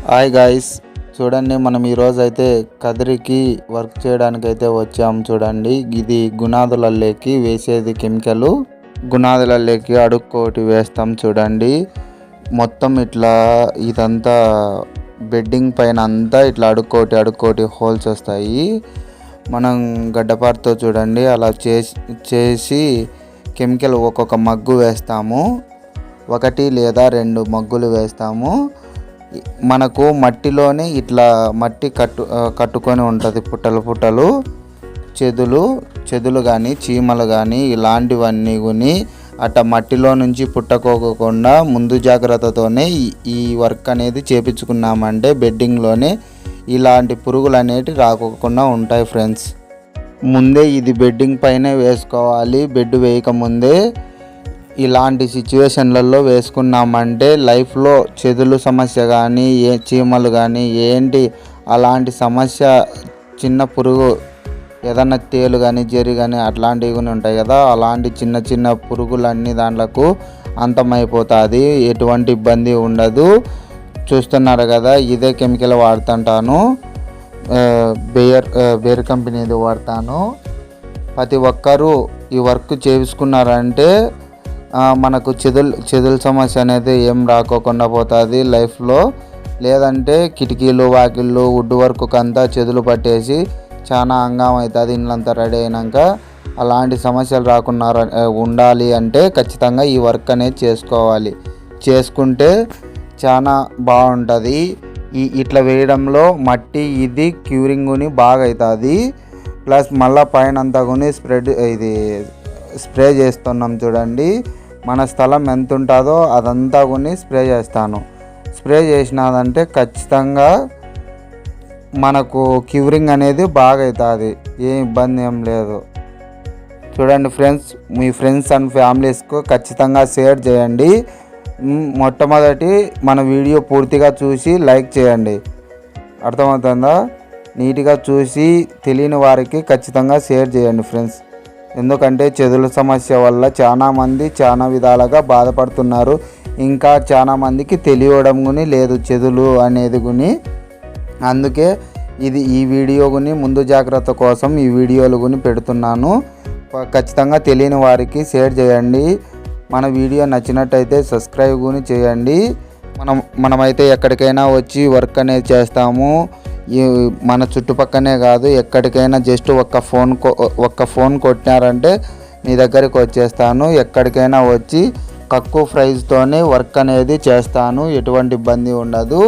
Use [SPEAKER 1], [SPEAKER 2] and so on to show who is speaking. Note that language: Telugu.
[SPEAKER 1] హాయ్ గాయ్స్, చూడండి మనం ఈరోజు అయితే కదిరికి వర్క్ చేయడానికి అయితే వచ్చాము. చూడండి, ఇది గుణాదులల్లోకి వేసేది కెమికల్. గుణాదులల్లోకి అడుక్కోటి వేస్తాం. చూడండి, మొత్తం ఇట్లా ఇదంతా బెడ్డింగ్ పైన అంతా ఇట్లా అడుక్కోటి హోల్స్ వస్తాయి. మనం గడ్డపారతో చూడండి అలా చేసి కెమికల్ ఒక్కొక్క మగ్గు వేస్తాము. 1 లేదా 2 మగ్గులు వేస్తాము. మనకు మట్టిలోనే ఇట్లా మట్టి కట్టుకొని ఉంటుంది. పుట్టలు చెదులు కానీ చీమలు కానీ ఇలాంటివన్నీ కొని అట్ట మట్టిలో నుంచి పుట్టకోకుండా ముందు జాగ్రత్తతోనే ఈ వర్క్ అనేది చేపించుకున్నామంటే బెడ్డింగ్లోనే ఇలాంటి పురుగులు అనేటివి రాకోకుండా ఉంటాయి ఫ్రెండ్స్. ముందే ఇది బెడ్డింగ్ పైనే వేసుకోవాలి. బెడ్ వేయకముందే ఇలాంటి సిచ్యువేషన్లలో వేసుకున్నామంటే లైఫ్లో చెదులు సమస్య కానీ చీమలు కానీ ఏంటి అలాంటి సమస్య, చిన్న పురుగు ఏదన్నా తేలు కానీ జెరి కానీ అట్లాంటివి కూడా ఉంటాయి కదా, అలాంటి చిన్న పురుగులన్నీ దాంట్లకు అంతమైపోతుంది. ఎటువంటి ఇబ్బంది ఉండదు. చూస్తున్నారు కదా, ఇదే కెమికల్ వాడుతుంటాను. బేర్ కంపెనీది వాడతాను. ప్రతి ఒక్కరూ ఈ వర్క్ చేసుకున్నారంటే మనకు చెదులు సమస్య అనేది ఏం రాకోకుండా పోతుంది లైఫ్లో. లేదంటే కిటికీలు వాకిళ్ళు వుడ్ వర్క్ అంతా చెదులు పట్టేసి చాలా అంగం అవుతుంది ఇల్లంతా రెడీ అయినాక. అలాంటి సమస్యలు రాకుండా ఉండాలి అంటే ఖచ్చితంగా ఈ వర్క్ అనేది చేసుకోవాలి. చేసుకుంటే చాలా బాగుంటుంది. ఇట్లా వేయడంలో మట్టి ఇది క్యూరింగ్ని బాగా అవుతుంది. ప్లస్ మళ్ళీ పైన అంతా కొని స్ప్రే చేస్తున్నాం. చూడండి, మన స్థలం ఎంత ఉంటుందో అదంతా కొని స్ప్రే చేస్తాను. స్ప్రే చేసినదంటే ఖచ్చితంగా మనకు క్యూరింగ్ అనేది బాగా అవుతుంది. ఏం ఇబ్బంది ఏం లేదు. చూడండి ఫ్రెండ్స్, మీ ఫ్రెండ్స్ అండ్ ఫ్యామిలీస్కు ఖచ్చితంగా షేర్ చేయండి. మొట్టమొదటి మన వీడియో పూర్తిగా చూసి లైక్ చేయండి. అర్థమవుతుందా? నీట్గా చూసి తెలియని వారికి ఖచ్చితంగా షేర్ చేయండి ఫ్రెండ్స్. ఎందుకంటే చెదుల సమస్య వల్ల చాలామంది చాలా విధాలుగా బాధపడుతున్నారు. ఇంకా చాలామందికి తెలియడం కూడా లేదు చెదులు అనేది గుని. అందుకే ఈ వీడియో గుని ముందు జాగ్రత్త కోసం ఈ వీడియోలు గుని పెడుతున్నాను. ఖచ్చితంగా తెలియని వారికి షేర్ చేయండి. మన వీడియో నచ్చినట్టయితే సబ్స్క్రైబ్ కూడా చేయండి. మనమైతే ఎక్కడికైనా వచ్చి వర్క్ అనేది చేస్తాము. మన చుట్టుపక్కనే కాదు, ఎక్కడికైనా జస్ట్ ఒక్క ఫోన్ కొట్టినారంటే మీ దగ్గరికి వచ్చేస్తాను. ఎక్కడికైనా వచ్చి తక్కువ ప్రైస్తోనే వర్క్ అనేది చేస్తాను. ఎటువంటి ఇబ్బంది ఉండదు.